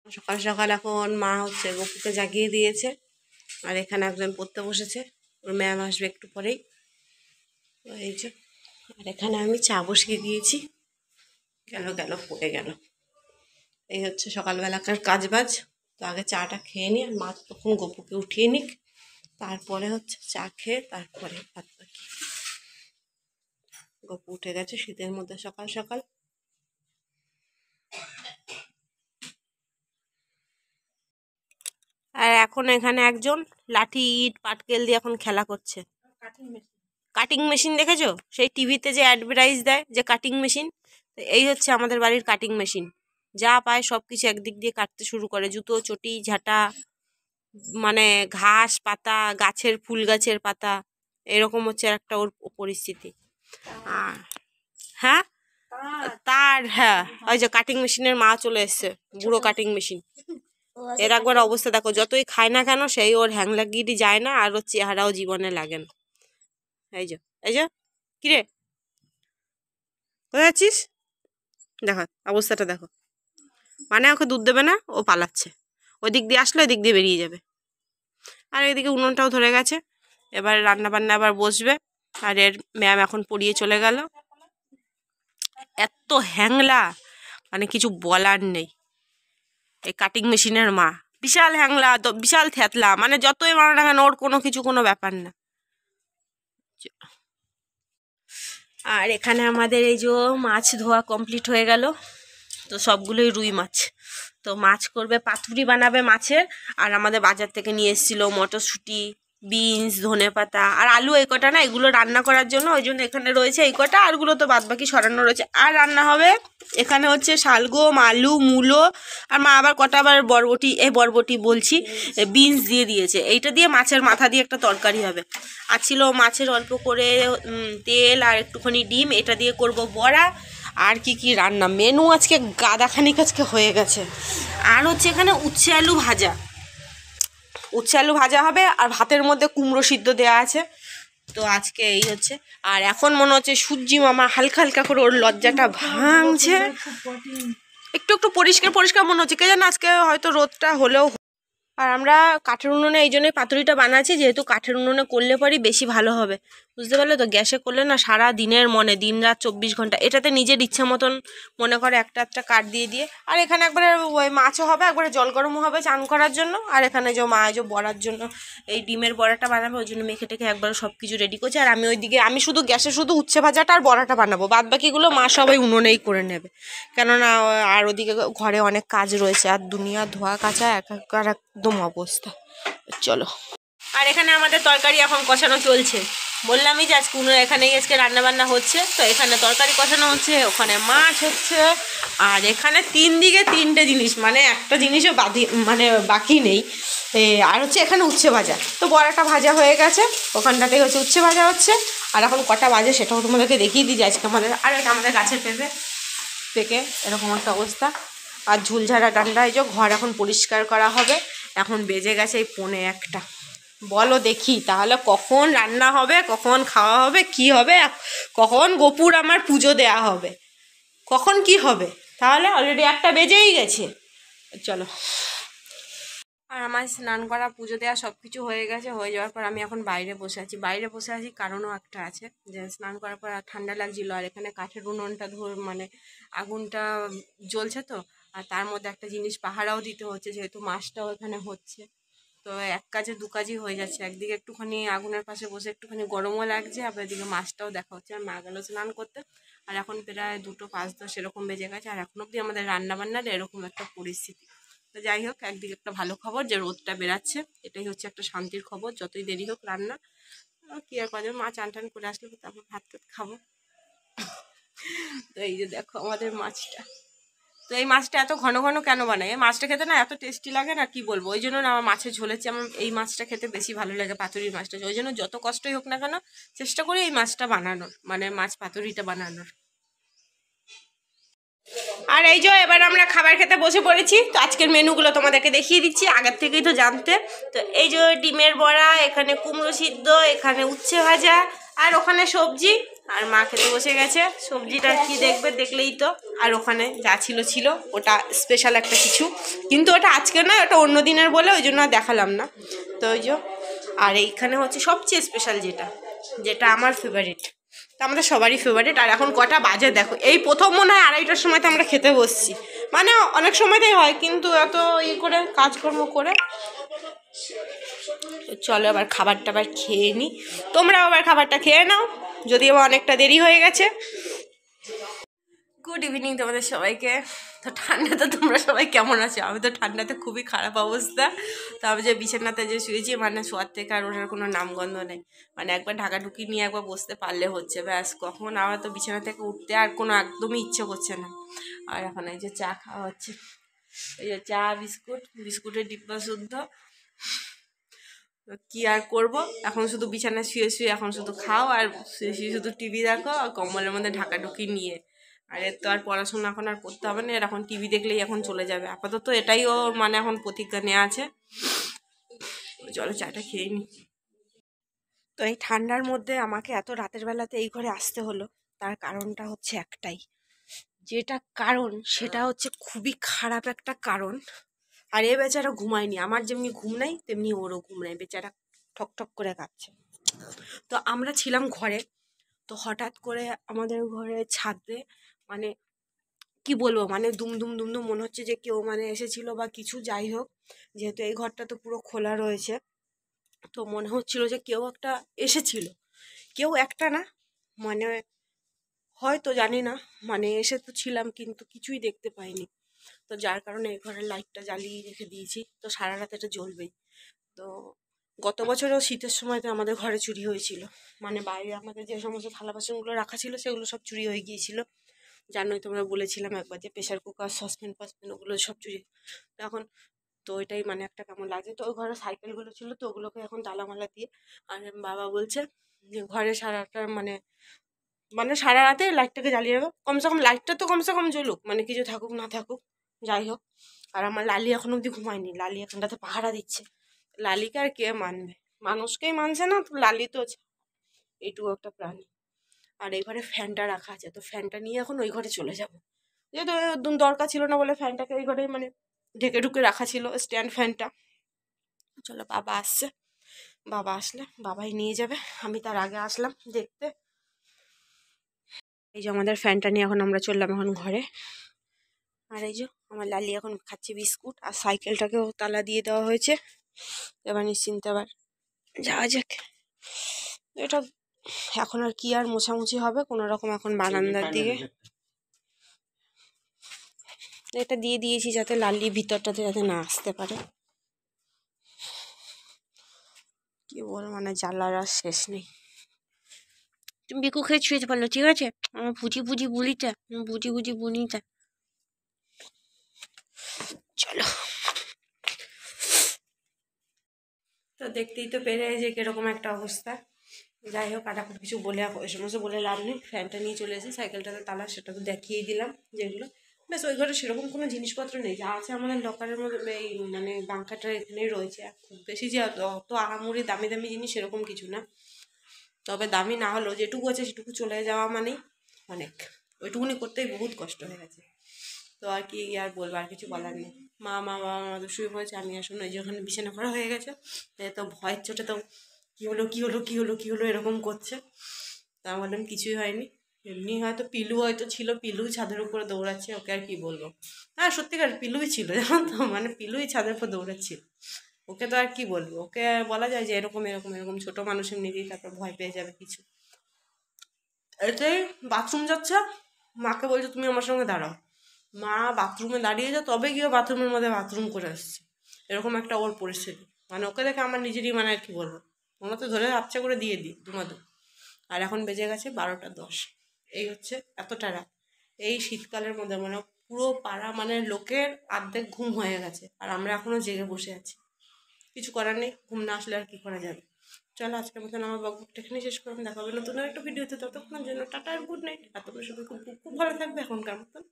সকাল সকাল এখন মা হচ্ছে গপুকে জাগিয়ে দিয়েছে, আর এখানে একজন পড়তে বসেছে, ওর ম্যাম আসবে একটু পরেই। এই যে, আর এখানে আমি চা বসিয়ে দিয়েছি। গেল গেল পড়ে গেল। এই হচ্ছে সকালবেলাকার কাজ বাজ। তো আগে চাটা খেয়ে নিই, আর মা তখন গপুকে উঠিয়ে নিক, তারপরে হচ্ছে চা খেয়ে তারপরে ভাত বাকি। গপু উঠে গেছে শীতের মধ্যে সকাল সকাল। আর এখন এখানে একজন লাঠি ইট পাটকেল দিয়ে এখন খেলা করছে। কাটিং মেশিন দেখেছো? সেই টিভিতে যে অ্যাডভার্টাইজ দেয় যে কাটিং মেশিন, তো এই হচ্ছে আমাদের বাড়ির কাটিং মেশিন। যা পায় সব কিছু একদিক দিয়ে কাটতে শুরু করে, জুতো চটি ঝাঁটা, মানে ঘাস পাতা, গাছের ফুল গাছের পাতা, এরকম হচ্ছে একটা ওর পরিস্থিতি। হ্যাঁ তার, হ্যাঁ ওই যে কাটিং মেশিনের মা চলে এসছে, বুড়ো কাটিং মেশিন। এর একবার অবস্থা দেখো, যতই খায় না কেন সেই ওর হ্যাংলাগিরি যায় না, আর ওর চেহারাও জীবনে লাগে না। এই যে এই যে, কিরে কোথায় যাচ্ছিস? দেখো অবস্থাটা দেখো, মানে ওকে দুধ দেবে না, ও পালাচ্ছে। ওই দিক দিয়ে আসলে ওই দিক দিয়ে বেরিয়ে যাবে। আর এদিকে উনুনটাও ধরে গেছে, এবার রান্না বান্না আবার বসবে। আর এর ম্যাম এখন পড়িয়ে চলে গেল। এত হ্যাংলা, মানে কিছু বলার নেই। এই কাটিং মেশিনের মা বিশাল হ্যাংলা, বিশাল থ্যাতলা, মানে যতই মারো না কেন ওর কোনো কিছু কোনো ব্যাপার না। আর এখানে আমাদের এই যে মাছ ধোয়া কমপ্লিট হয়ে গেল। তো সবগুলোই রুই মাছ। তো মাছ করবে, পাতুরি বানাবে মাছের। আর আমাদের বাজার থেকে নিয়ে এসেছিলো মটরশুঁটি, বিনস, ধনেপাতা আর আলু, এই কটা না, এগুলো রান্না করার জন্য, ওই জন্য এখানে রয়েছে এই কটা, আরগুলো তো বাদ বাকি সরানো রয়েছে। আর রান্না হবে এখানে হচ্ছে শালগম, আলু, মূলো, আর মা আবার কটা আবার বরবটি বলছি, বিনস দিয়ে দিয়েছে। এইটা দিয়ে মাছের মাথা দিয়ে একটা তরকারি হবে। আর ছিল মাছের অল্প করে তেল আর একটুখানি ডিম, এটা দিয়ে করব বড়া। আর কি কি রান্না, মেনু আজকে গাদাখানিক আজকে হয়ে গেছে। আর হচ্ছে এখানে উচ্ছে আলু ভাজা, উচ্ছে আলু ভাজা হবে, আর ভাতের মধ্যে কুমড়ো সিদ্ধ দেওয়া আছে। তো আজকে এই হচ্ছে। আর এখন মনে হচ্ছে সূর্যি মামা হালকা হালকা করে ওর লজ্জাটা ভাঙছে, একটু একটু পরিষ্কার পরিষ্কার মনে হচ্ছে, কে জানে আজকে হয়তো রোদটা হলেও। আর আমরা কাঠের উনুনে এই জন্যই পাতুরিটা বানাচ্ছি, যেহেতু কাঠের উনুনে করলে পরই বেশি ভালো হবে, বুঝতে পারলে তো। গ্যাসে করলে না সারা দিনের মনে, দিন রাত 24 ঘন্টা, এটাতে নিজের ইচ্ছা মতন মনে করে একটা একটা কাঠ দিয়ে দিয়ে। আর এখানে একবারে ওই মাছও হবে, একবারে জল গরমও হবে চান করার জন্য। আর এখানে যে মা যে বড়ার জন্য এই ডিমের বড়াটা বানাবে, ওই জন্য মেখে টেখে একবারে সব কিছু রেডি করছে। আর আমি ওইদিকে, আমি শুধু গ্যাসে শুধু উচ্ছে ভাজাটা আর বড়াটা বানাবো, বাদ বাকিগুলো মা সবাই উনুনেই করে নেবে। কেননা আর ওদিকে ঘরে অনেক কাজ রয়েছে, আর দুনিয়া ধোয়া কাচা একাকার একদম অবস্থা। চলো। আর এখানে আমাদের তরকারি এখন কষানো চলছে, বললামই যে আজকে এখানেই আজকে রান্না বান্না হচ্ছে। তো এখানে তরকারি কষানো হচ্ছে, ওখানে মাছ হচ্ছে, আর এখানে তিন দিকে তিনটে জিনিস, মানে একটা জিনিসও বাকি নেই। আর হচ্ছে এখানে উচ্ছে ভাজা, তো বড়াটা ভাজা হয়ে গেছে, ওখানটাতেই হচ্ছে উচ্ছে ভাজা হচ্ছে। আর এখন কটা বাজে সেটাও তোমাদেরকে দেখিয়ে দিই আজকে আমাদের। আর এটা আমাদের গাছের পেকে এরকম একটা অবস্থা। আর ঝুলঝাড়া ডান্ডা, এই যে ঘর এখন পরিষ্কার করা হবে। এখন বেজে গেছে এই 1:45। বলো দেখি তাহলে কখন রান্না হবে, কখন খাওয়া হবে, কি হবে, কখন গোপুর আমার পুজো দেয়া হবে, কখন কি হবে। তাহলে অলরেডি 1টা বেজেই গেছে। চলো। আর আমার স্নান করা, পুজো দেওয়া সব কিছু হয়ে গেছে। হয়ে যাওয়ার পর আমি এখন বাইরে বসে আছি। বাইরে বসে আছি কারণও একটা আছে, যে স্নান করার পর ঠান্ডা লাগছিল। আর এখানে কাঠের উনুনটা মানে আগুনটা জ্বলছে, তো আর তার মধ্যে একটা জিনিস পাহারাও দিতে হচ্ছে, যেহেতু মাছটাও এখানে হচ্ছে। তো এক কাজে দু কাজই হয়ে যাচ্ছে, একদিকে একটুখানি আগুনের পাশে বসে একটুখানি গরমও লাগছে, আবার এদিকে মাছটাও দেখা হচ্ছে। আর মা গেল স্নান করতে। আর এখন প্রায় 2টো 5-10 এরকম বেজে গেছে। আর এখন অবধি আমাদের রান্নাবান্নার এরকম একটা পরিস্থিতি। তো যাই হোক, একদিকে একটা ভালো খবর যে রোদটা বেরাচ্ছে, এটাই হচ্ছে একটা শান্তির খবর। যতই দেরি হোক রান্না, কি আর করা যাবে, মা চান টান করে আসলে তারপর ভাত টাত খাবো। তো এই যে দেখো আমাদের মাছটা। তো এই মাছটা এত ঘন ঘন কেন বানাই, এই মাছটা খেতে না এত টেস্টি লাগে না, কি বলবো। ওই জন্য না আমার মাছের ঝোলের আমার এই মাছটা খেতে বেশি ভালো লাগে, পাতুরির মাছটা। ওই জন্য যত কষ্টই হোক না কেন চেষ্টা করি এই মাছটা বানানোর, মানে মাছ পাতুরিটা বানানোর। আর এই যে এবার আমরা খাবার খেতে বসে পড়েছি। তো আজকের মেনুগুলো তোমাদেরকে দেখিয়ে দিচ্ছি, আগের থেকেই তো জানতে। তো এই যে ডিমের বড়া, এখানে কুমড়ো সিদ্ধ, এখানে উচ্ছে ভাজা, আর ওখানে সবজি। আর মা খেতে বসে গেছে। সবজিটা কি দেখবে, দেখলেই তো। আর ওখানে যা ছিল ছিল, ওটা স্পেশাল একটা কিছু, কিন্তু ওটা আজকে না, ওটা অন্য দিনের বলে ওই জন্য আর দেখালাম না। তো ওই যে, আর এইখানে হচ্ছে সবচেয়ে স্পেশাল যেটা, যেটা আমার ফেভারিট, তো আমাদের সবারই ফেভারিট। আর এখন কটা বাজে দেখো, এই প্রথম মনে হয় 2:30টার সময় তো আমরা খেতে বসছি, মানে অনেক সময়তেই হয়, কিন্তু এত করে কাজকর্ম করে। চলো আবার খাবার টাবার খেয়ে নিই, তোমরা আবার খাবারটা খেয়ে নাও, যদিও অনেকটা দেরি হয়ে গেছে। গুড ইভিনিং তোমাদের সবাইকে। তো ঠান্ডাতে তোমরা সবাই কেমন আছো? আমি তো ঠান্ডাতে খুবই খারাপ অবস্থা। তো আমি যে বিছানাতে যে শুয়েছি, মানে শোয়ার থেকে আর ওটার কোনো নামগন্ধ নেই। মানে একবার ঢাকাঢুকি নিয়ে একবার বসতে পারলে হচ্ছে, ব্যাস। কখন আবার তো বিছানা থেকে উঠতে আর কোনো একদমই ইচ্ছে করছে না। আর এখন এই যে চা খাওয়া হচ্ছে, এই যে চা, বিস্কুটের ডিব্বা শুদ্ধ। কি আর করব, এখন শুধু বিছানায় শুয়ে শুয়ে এখন শুধু খাও, আর শুয়ে শুয়ে শুধু টিভি দেখো, আর কম্বলের মধ্যে ঢাকাঢুকি নিয়ে। আর এর তো আর পড়াশোনা এখন আর করতে হবে না, এর এখন টিভি দেখলেই এখন চলে যাবে আপাতত, এটাই ওর মানে এখন প্রতিজ্ঞা নেওয়া আছে। চলো চাটা খেয়ে নি। তো এই ঠান্ডার মধ্যে আমাকে এত রাতের বেলাতে এই ঘরে আসতে হলো, তার কারণটা হচ্ছে একটাই, যেটা কারণ সেটা হচ্ছে খুবই খারাপ একটা কারণ। আর এ বেচারা ঘুমায়নি, আমার যেমনি ঘুম নাই তেমনি ওরও ঘুম নাই, বেচারা ঠক ঠক করে কাঁদছে। তো আমরা ছিলাম ঘরে, তো হঠাৎ করে আমাদের ঘরে ছাদে, মানে কি বলবো, মানে দুম দুম দুম দুম মনে হচ্ছে যে কেউ মানে এসেছিল বা কিছু, যাই হোক, যেহেতু এই ঘরটা তো পুরো খোলা রয়েছে, তো মনে হচ্ছিল যে কেউ একটা এসেছিল, কেউ একটা না, মানে হয়তো জানি না, মানে এসে তো ছিলাম কিন্তু কিছুই দেখতে পাইনি। তো যার কারণে এই ঘরের লাইটটা জ্বালিয়ে রেখে দিয়েছি, তো সারা রাত এটা জ্বলবেই। তো গত বছরেও শীতের সময়তে আমাদের ঘরে চুরি হয়েছিল, মানে বাইরে আমাদের যে সমস্ত থালা বাসনগুলো রাখা ছিল সেগুলো সব চুরি হয়ে গিয়েছিল। জানোই, তোমরা বলেছিলাম একবার যে প্রেশার কুকার, সসপ্যান ফসপ্যান ওগুলো সব চুরি। এখন তো এটাই মানে একটা কেমন লাগছে। তো ওই ঘরে সাইকেলগুলো ছিল, তো ওগুলোকে এখন তালামালা দিয়ে, আর বাবা বলছে যে ঘরে সারাটা মানে মানে সারা রাতে লাইটটাকে জ্বালিয়ে রাখো, কমসে কম লাইটটা তো কমসে কম জ্বলুক, মানে কিছু থাকুক না থাকুক, যাই হোক। আর আমার লালি এখন অবধি ঘুমায়নি, লালি এখানটাতে পাহারা দিচ্ছে। লালিকে আর কে মানবে, মানুষকেই মানছে না, তো লালি তো এইটুকু একটা প্রাণী। আর এই ঘরে ফ্যানটা রাখা আছে, তো ফ্যানটা নিয়ে এখন ওই ঘরে চলে যাব, যেহেতু একদম দরকার ছিল না বলে ফ্যানটাকে ওই ঘরে মানে ঢেকে ঢুকে রাখা ছিল, স্ট্যান্ড ফ্যানটা। চলো বাবা আসছে, বাবা আসলে বাবাই নিয়ে যাবে, আমি তার আগে আসলাম দেখতে। এই যে আমাদের ফ্যানটা নিয়ে এখন আমরা চললাম এখন ঘরে। আর এই যে আমার লালি এখন খাচ্ছে বিস্কুট, আর সাইকেলটাকেও তালা দিয়ে দেওয়া হয়েছে, এবার নিশ্চিন্তে আবার যাওয়া যাক। এটা এখন আর কি আর মোছামুছি হবে কোনো রকম, এখন বারান্দার দিকে এটা দিয়ে দিয়েছি যাতে লালি ভিতরটাতে যাতে না আসতে পারে। কি বল, মানে জ্বালার আর শেষ নেই। তুমি বিকু খেয়ে ছুঁয়েছে বললো, ঠিক আছে, আমার বুঝি বুঝি বুলিতে, বুঝি বুঝি বুনিতে। চলো, তো দেখতেই তো পেরে যে কিরকম একটা অবস্থা। যাই হোক, আর এখন কিছু বলে ওই সমস্ত বলে লাভ নেই, ফ্যানটা নিয়ে চলে এসেছি, সাইকেলটাতে তালা সেটা তো দেখিয়ে দিলাম যেগুলো। ব্যাস, ওই ঘরে সেরকম কোনো জিনিসপত্র নেই, যা আছে আমাদের লকারের মধ্যে এই মানে বাঙ্কারটা এখানেই রয়েছে। খুব বেশি যে অত আহামরি দামি দামি জিনিস সেরকম কিছু না, তবে দামি না হলেও যেটুকু আছে সেটুকু চলে যাওয়া মানেই অনেক, ওইটুকুনি করতেই বহুত কষ্ট হয়ে গেছে। তো আর কি আর বলবো, আর কিছু বলার নেই। মা বাবা আমাদের শুয়ে পড়েছে, আমি আসুন ওই যে ওখানে বিছানা করা হয়ে গেছে, তো ভয়ের চোটে তো কী হলো কী হলো কী হলো কী হলো এরকম করছে। তা বললাম কিছুই হয়নি, এমনি হয়তো পিলু হয়তো ছিল, পিলু ছাদের উপরে দৌড়াচ্ছে, ওকে আর কি বলবো। হ্যাঁ সত্যিকার পিলুই ছিল, জানো তো, মানে পিলুই ছাদের উপর দৌড়াচ্ছিল, ওকে তো আর কি বলবো, ওকে বলা যায় যে এরকম এরকম এরকম ছোটো মানুষ এমনিতেই তারপর ভয় পেয়ে যাবে কিছু। এটাই বাথরুম যাচ্ছে, মাকে বলছে তুমি আমার সঙ্গে দাঁড়াও, মা বাথরুমে দাঁড়িয়ে যা, তবে গিয়ে বাথরুমের মধ্যে বাথরুম করে আসছে, এরকম একটা ওর পরিস্থিতি। মানে ওকে দেখে আমার নিজেরই মানে আর কি বলবো, ওনা তো ধরে আচ্ছা করে দিয়ে দিই দুমাদু। আর এখন বেজে গেছে 12টা 10, এই হচ্ছে এতটা রাত এই শীতকালের মধ্যে, মানে পুরো পাড়া মানে লোকের অর্ধেক ঘুম হয়ে গেছে, আর আমরা এখনও জেগে বসে আছি। কিছু করার নেই, ঘুম না আসলে আর কি করা যাবে। চলো আজকের মতন আমার বকবকটা এখানে শেষ করলাম, দেখা হবে নতুন একটা ভিডিওতে, ততক্ষণের জন্য টাটা আর গুড নাইট। আর তোমরা সবাই খুব খুব ভালো থাকবে এখনকার মতন।